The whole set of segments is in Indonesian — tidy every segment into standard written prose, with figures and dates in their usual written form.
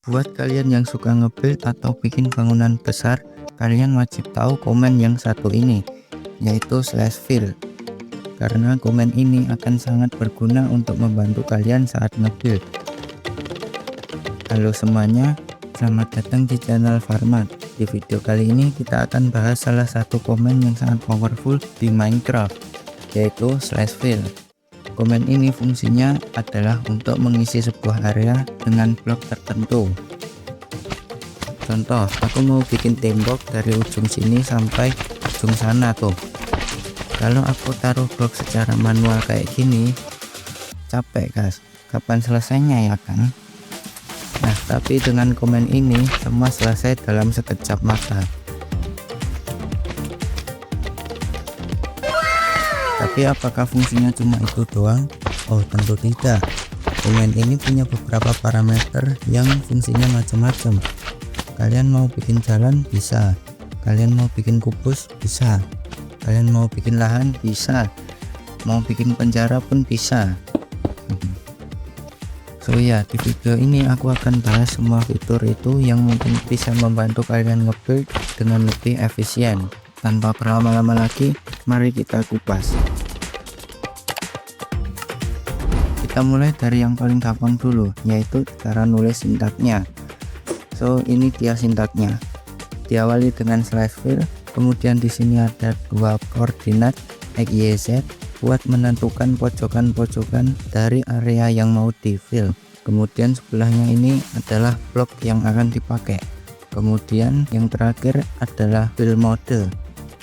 Buat kalian yang suka nge-build atau bikin bangunan besar, kalian wajib tahu komen yang satu ini, yaitu /fill. Karena komen ini akan sangat berguna untuk membantu kalian saat nge-build. Halo semuanya, selamat datang di channel Farmat. Di video kali ini kita akan bahas salah satu komen yang sangat powerful di Minecraft, yaitu /fill. Komen ini fungsinya adalah untuk mengisi sebuah area dengan blok tertentu. Contoh, aku mau bikin tembok dari ujung sini sampai ujung sana tuh. Kalau aku taruh blok secara manual kayak gini, capek guys, kapan selesainya ya kan? Nah, tapi dengan komen ini semua selesai dalam sekejap mata. Tapi apakah fungsinya cuma itu doang? Oh, tentu tidak. Komen ini punya beberapa parameter yang fungsinya macam-macam. Kalian mau bikin jalan bisa, kalian mau bikin kubus bisa, kalian mau bikin lahan bisa, mau bikin penjara pun bisa. So ya, di video ini aku akan bahas semua fitur itu yang mungkin bisa membantu kalian nge-build dengan lebih efisien. Tanpa berlama-lama lagi, mari kita kupas. Kita mulai dari yang paling gampang dulu, yaitu cara nulis sintaknya. So, ini dia sintaknya. Diawali dengan /fill, kemudian di sini ada dua koordinat x, y, z buat menentukan pojokan-pojokan dari area yang mau di fill. Kemudian sebelahnya ini adalah blok yang akan dipakai. Kemudian yang terakhir adalah fill mode.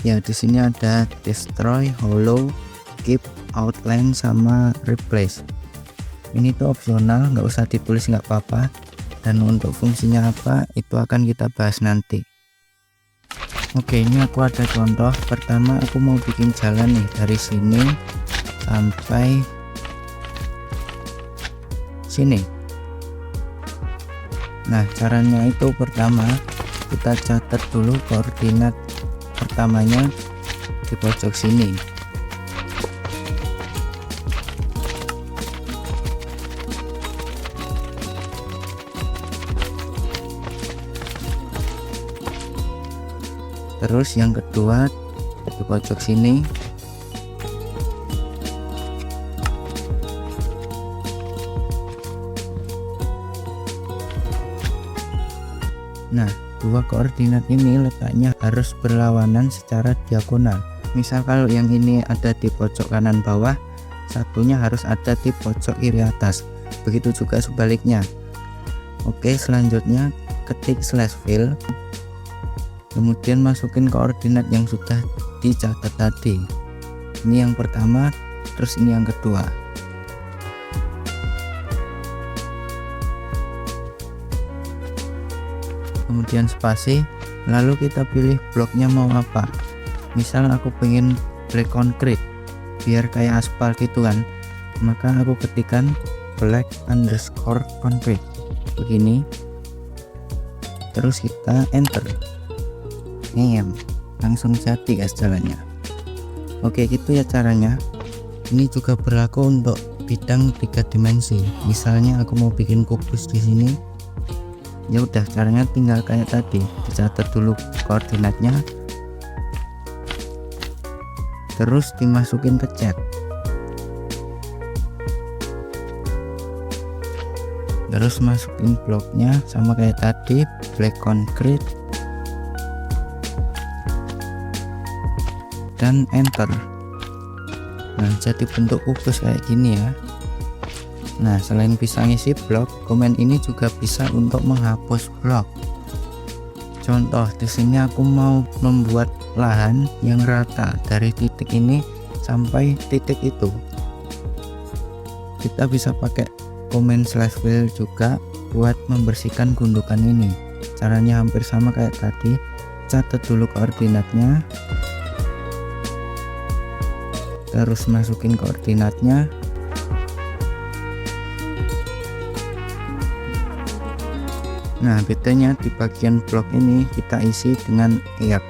Ya, di sini ada destroy, hollow, keep, outline, sama replace. Ini tuh opsional, nggak usah ditulis nggak apa-apa. Dan untuk fungsinya apa, itu akan kita bahas nanti. Oke, ini aku ada contoh. Pertama, aku mau bikin jalan nih dari sini sampai sini. Nah, caranya itu pertama kita catat dulu koordinat pertamanya di pojok sini. Terus yang kedua di pojok sini. Nah, dua koordinat ini letaknya harus berlawanan secara diagonal. Misal kalau yang ini ada di pojok kanan bawah, satunya harus ada di pojok kiri atas. Begitu juga sebaliknya. Oke, selanjutnya ketik /fill. Kemudian masukin koordinat yang sudah dicatat tadi. Ini yang pertama, terus ini yang kedua. Kemudian spasi, lalu kita pilih bloknya mau apa. Misal aku pengen black concrete biar kayak aspal gitu kan, maka aku ketikkan black_concrete begini, terus kita enter. Langsung jadi guys jalannya. Oke, gitu ya caranya. Ini juga berlaku untuk bidang 3 dimensi. Misalnya aku mau bikin kubus di sini, ya udah caranya tinggal kayak tadi, dicatat dulu koordinatnya, terus dimasukin ke chat, terus masukin bloknya sama kayak tadi, black concrete, dan enter. Nah, jadi bentuk kubus kayak gini ya. Nah, selain bisa ngisi blok, komen ini juga bisa untuk menghapus blok. Contoh, di sini aku mau membuat lahan yang rata dari titik ini sampai titik itu. Kita bisa pakai komen /fill juga buat membersihkan gundukan ini. Caranya hampir sama kayak tadi. Catat dulu koordinatnya, terus masukin koordinatnya. Nah, bedanya di bagian blok ini kita isi dengan air.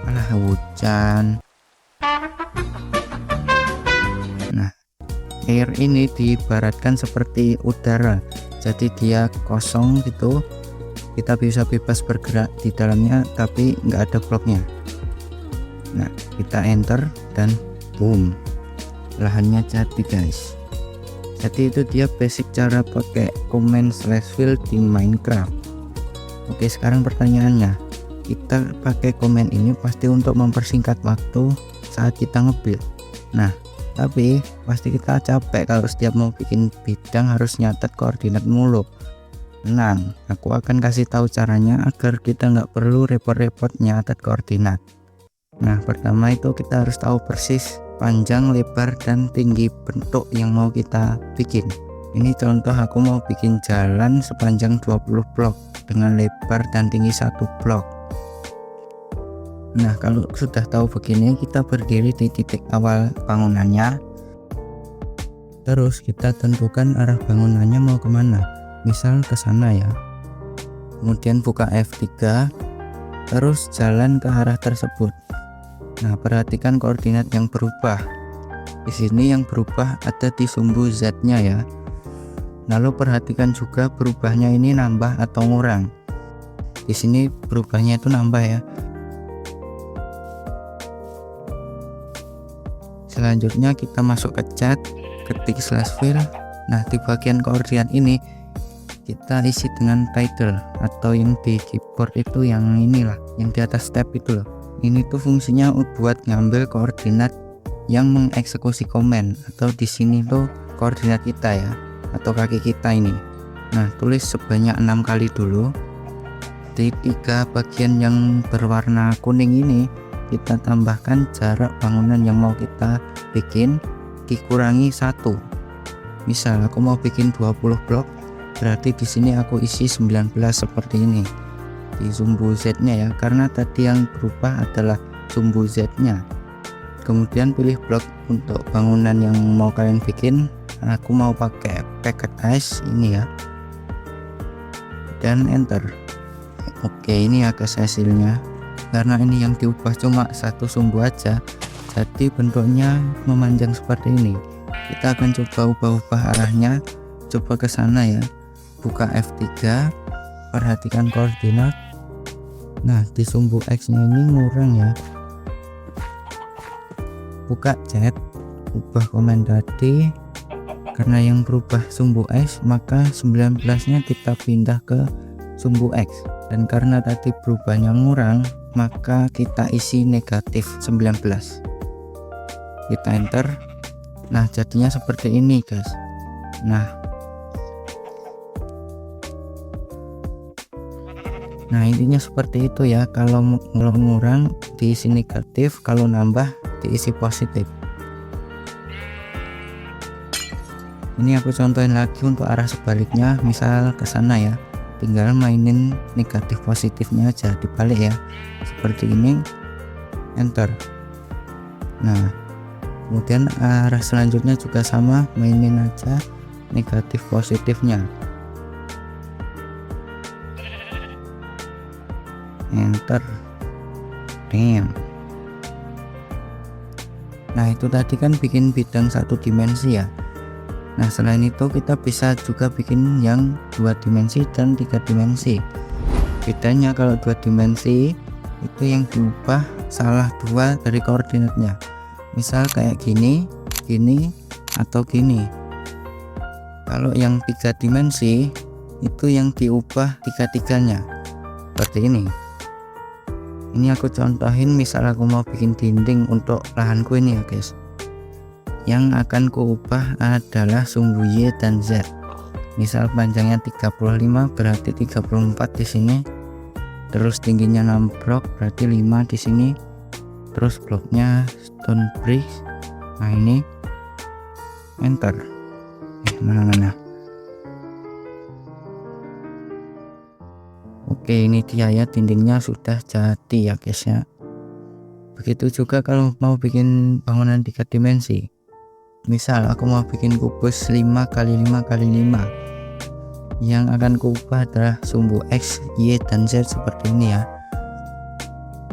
Alah, hujan. Nah, air ini diibaratkan seperti udara. jadi dia kosong gitu, kita bisa bebas bergerak di dalamnya tapi nggak ada bloknya. Nah, kita enter dan boom, lahannya jadi guys. Jadi itu dia basic cara pakai command/fill di Minecraft. Oke, sekarang pertanyaannya, kita pakai komen ini pasti untuk mempersingkat waktu saat kita nge-build. Nah, tapi pasti kita capek kalau setiap mau bikin bidang harus nyatet koordinat mulu. Tenang, aku akan kasih tahu caranya agar kita nggak perlu repot-repot nyatet koordinat. Nah, pertama itu kita harus tahu persis panjang, lebar, dan tinggi bentuk yang mau kita bikin. Ini contoh aku mau bikin jalan sepanjang 20 blok dengan lebar dan tinggi 1 blok. Nah, kalau sudah tahu begini, kita berdiri di titik awal bangunannya. Terus kita tentukan arah bangunannya mau kemana. Misal ke sana ya. Kemudian buka F3, terus jalan ke arah tersebut. Nah, perhatikan koordinat yang berubah. Di sini yang berubah ada di sumbu Z-nya ya. Lalu perhatikan juga berubahnya ini nambah atau ngurang. Di sini berubahnya itu nambah ya. Selanjutnya kita masuk ke chat, ketik /fill. Nah, di bagian koordinat ini kita isi dengan title atau yang di keyboard itu yang inilah, yang di atas tab itu loh. Ini tuh fungsinya buat ngambil koordinat yang mengeksekusi komen, atau di sini tuh koordinat kita ya, atau kaki kita ini. Nah, tulis sebanyak 6 kali dulu. Di 3 bagian yang berwarna kuning ini kita tambahkan jarak bangunan yang mau kita bikin dikurangi 1. Misal aku mau bikin 20 blok, berarti di sini aku isi 19 seperti ini di sumbu Z-nya ya, karena tadi yang berubah adalah sumbu Z-nya. Kemudian pilih blok untuk bangunan yang mau kalian bikin. Aku mau pakai packet ice ini ya, dan enter. Oke, ini akas hasilnya. Karena ini yang diubah cuma 1 sumbu aja, jadi bentuknya memanjang seperti ini. Kita akan coba ubah-ubah arahnya, coba ke sana ya. Buka F3, perhatikan koordinat. Nah, di sumbu X nya ini ngurang ya. Buka chat, ubah komen tadi. Karena yang berubah sumbu X, maka 19 nya kita pindah ke sumbu X. Dan karena tadi berubahnya ngurang, maka kita isi negatif 19. Kita enter. Nah, jadinya seperti ini guys. Nah, intinya seperti itu ya. Kalau ngurang diisi negatif, kalau nambah diisi positif. Ini aku contohin lagi untuk arah sebaliknya, misal ke sana ya. Tinggal mainin negatif positifnya aja, dibalik ya. Seperti ini, enter. Nah, kemudian arah selanjutnya juga sama, mainin aja negatif positifnya. Enter. Damn. Nah, itu tadi kan bikin bidang 1 dimensi ya. Nah, selain itu kita bisa juga bikin yang 2 dimensi dan 3 dimensi. Bedanya kalau 2 dimensi itu yang diubah salah 2 dari koordinatnya. Misal kayak gini, gini, atau gini. Kalau yang 3 dimensi itu yang diubah 3-3-nya. Seperti ini. Ini aku contohin, misal aku mau bikin dinding untuk lahanku ini ya guys. Yang akan kuubah adalah sumbu Y dan Z. Misal panjangnya 35 berarti 34 di sini. Terus tingginya 6 blok berarti 5 di sini. Terus bloknya stone brick. Nah, ini enter. Mana. Oke, ini dia ya, dindingnya sudah jadi ya guys ya. Begitu juga kalau mau bikin bangunan 3 dimensi. Misal aku mau bikin kubus 5x5x5. Yang akan kuubah adalah sumbu X, Y, dan Z seperti ini ya.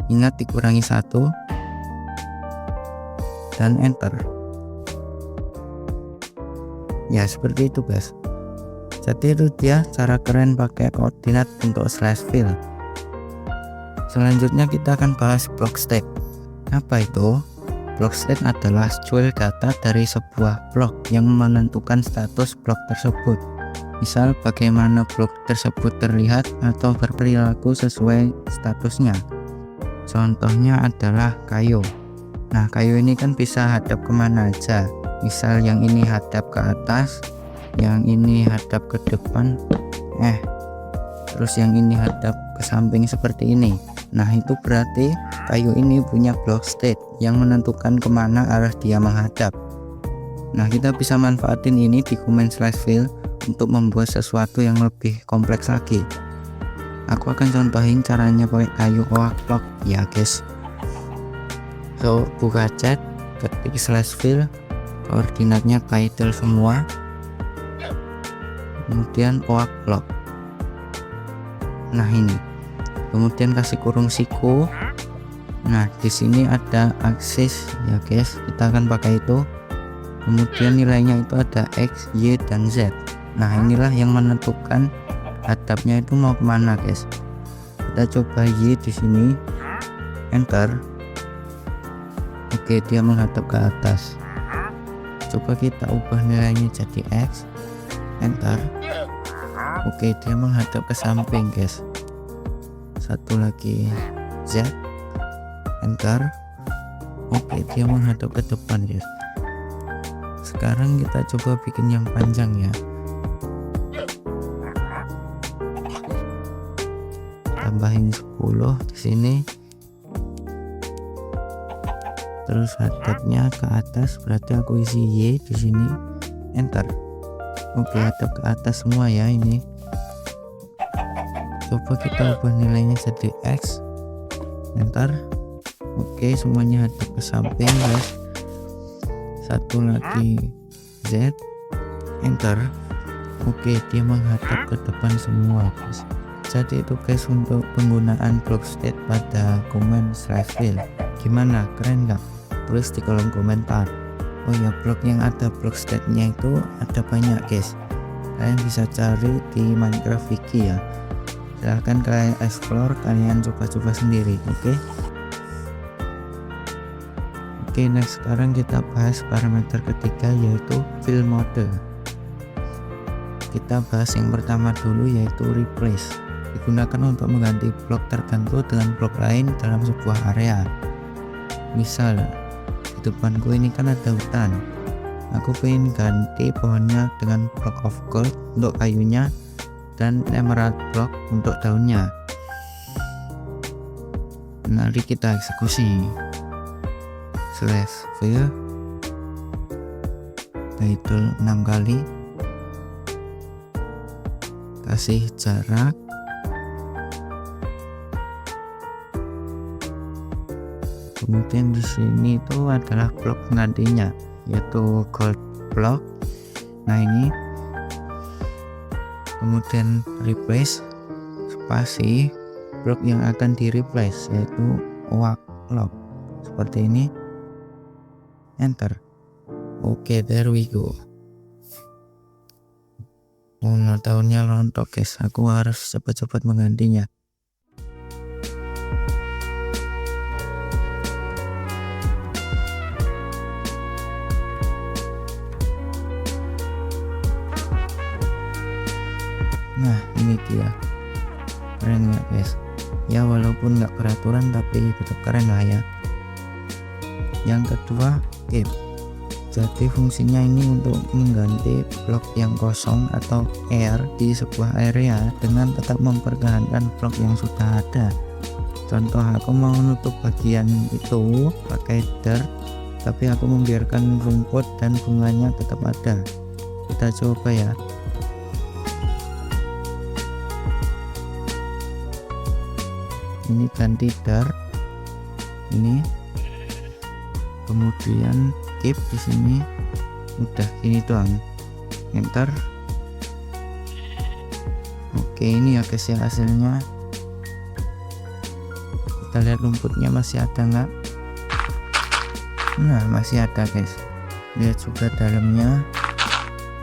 Ingat dikurangi 1 dan enter. Ya, seperti itu guys. Jadi itu dia cara keren pakai koordinat untuk slash fill. Selanjutnya kita akan bahas block state. Apa itu? Block state adalah secuil data dari sebuah blok yang menentukan status blok tersebut. Misal bagaimana blok tersebut terlihat atau berperilaku sesuai statusnya. Contohnya adalah kayu. Nah, kayu ini kan bisa hadap kemana aja. Misal yang ini hadap ke atas, yang ini hadap ke depan, terus yang ini hadap ke samping seperti ini. Nah, itu berarti kayu ini punya block state yang menentukan kemana arah dia menghadap. Nah, kita bisa manfaatin ini di command slash fill untuk membuat sesuatu yang lebih kompleks lagi. Aku akan contohin caranya pakai kayu oak block ya guys. So, buka chat, ketik slash fill, koordinatnya title semua, kemudian oak block. Nah, ini kemudian kasih kurung siku. Nah, di sini ada aksis ya guys, kita akan pakai itu. Kemudian nilainya itu ada X, Y, dan Z. Nah, inilah yang menentukan hadapnya itu mau kemana guys. Kita coba Y di sini, enter. Oke, dia menghadap ke atas. Coba kita ubah nilainya jadi X, enter. Oke, dia menghadap ke samping guys. Satu lagi Z, enter. Oke, dia menghadap ke depan guys. Sekarang kita coba bikin yang panjang ya. Tambahin 10 di sini. Terus hadapnya ke atas, berarti aku isi Y di sini, enter. Oke, hadap ke atas semua ya ini. Coba kita ubah nilainya jadi X, enter. Oke, semuanya hadap ke samping guys. Satu lagi Z, enter. Oke, dia menghadap ke depan semua guys. Jadi itu guys untuk penggunaan block state pada command slash fill. Gimana, keren nggak? Tulis di kolom komentar. Oh ya, blok yang ada block state nya itu ada banyak guys. Kalian bisa cari di Minecraft Wiki ya. Silahkan kalian explore, kalian coba-coba sendiri. Oke, next sekarang kita bahas parameter ketiga yaitu fill mode. Kita bahas yang pertama dulu yaitu replace. Digunakan untuk mengganti blok tertentu dengan blok lain dalam sebuah area. Misal di depanku ini kan ada hutan. Aku pengen ganti pohonnya dengan block of gold untuk kayunya dan emerald block untuk daunnya. Mari kita eksekusi. Slash fill, title 6 kali, kasih jarak, kemudian di sini itu adalah blok penggantinya yaitu gold block. Nah, ini kemudian replace, spasi blok yang akan di replace yaitu oak block seperti ini, enter. Oke, there we go. Nah, daunnya rontok guys, aku harus cepat-cepat menggantinya. Nah, ini dia, keren nggak guys? Ya, walaupun nggak peraturan tapi tetap keren lah ya. Yang kedua, keep. Jadi fungsinya ini untuk mengganti blok yang kosong atau air di sebuah area dengan tetap mempertahankan blok yang sudah ada. Contoh, aku mau menutup bagian itu pakai dirt, tapi aku membiarkan rumput dan bunganya tetap ada. Kita coba ya. Ini ganti dirt, ini, kemudian keep di sini, udah ini doang, enter. Oke, ini ya guys ya hasilnya. Kita lihat rumputnya masih ada nggak? Nah, masih ada guys. Lihat juga dalamnya.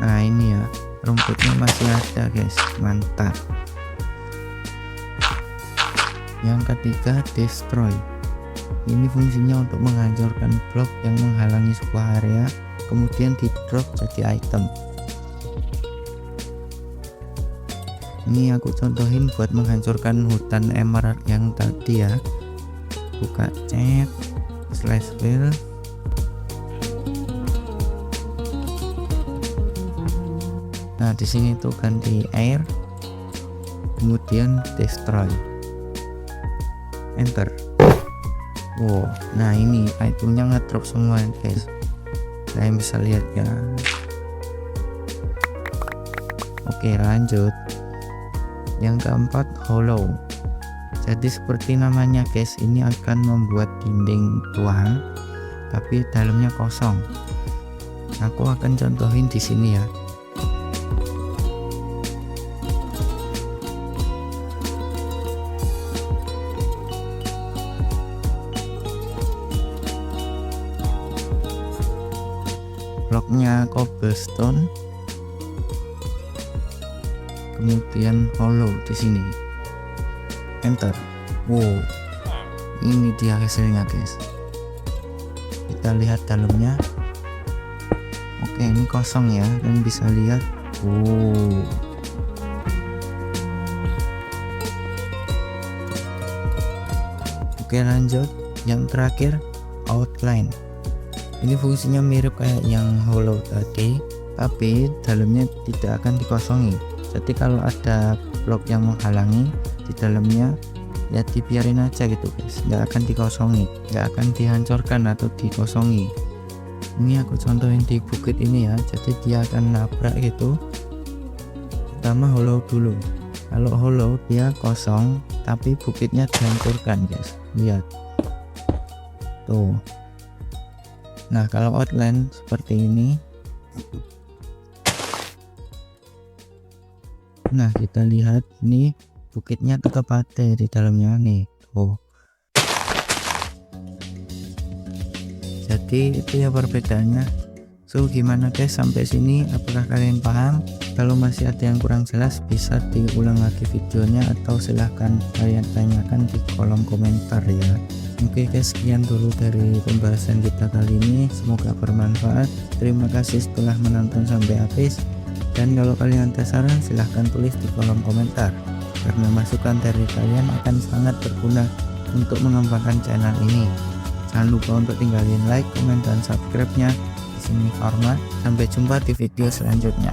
Nah, ini ya, rumputnya masih ada guys, mantap. Yang ketiga, destroy. Ini fungsinya untuk menghancurkan blok yang menghalangi sebuah area, kemudian di drop jadi item. Ini aku contohin buat menghancurkan hutan emerald yang tadi ya. Buka chat, slash file, nah di sini tuh ganti air, kemudian destroy, enter. Wow, nah ini itemnya ngedrop semua guys, kalian bisa lihat ya. Oke, lanjut. Yang keempat, hollow. Jadi seperti namanya guys, ini akan membuat dinding tua tapi dalamnya kosong. Aku akan contohin di sini ya. Bloknya cobblestone, kemudian hollow di sini, enter. Wow, ini dia hasilnya guys. Kita lihat dalamnya. Oke, ini kosong ya, dan bisa lihat. Wow, oke, lanjut. Yang terakhir, outline. Ini fungsinya mirip kayak yang hollow tadi, tapi dalamnya tidak akan dikosongi. Jadi kalau ada blok yang menghalangi di dalamnya, ya dibiarin aja gitu guys, nggak akan dikosongi, nggak akan dihancurkan atau dikosongi. Ini aku contohin di bukit ini ya, jadi dia akan nabrak gitu. Pertama hollow dulu. Kalau hollow dia kosong, tapi bukitnya dihancurkan guys, lihat tuh. Nah kalau outline seperti ini. Nah kita lihat nih, bukitnya tetap ada di dalamnya nih. Oh, jadi itu ya perbedaannya. So gimana guys, sampai sini apakah kalian paham? Kalau masih ada yang kurang jelas bisa diulang lagi videonya, atau silahkan kalian tanyakan di kolom komentar ya. Oke guys, sekian dulu dari pembahasan kita kali ini, semoga bermanfaat. Terima kasih setelah menonton sampai habis, dan kalau kalian ada saran silahkan tulis di kolom komentar, karena masukan dari kalian akan sangat berguna untuk mengembangkan channel ini. Jangan lupa untuk tinggalin like, komen, dan subscribe nya. Di sini Farma, sampai jumpa di video selanjutnya.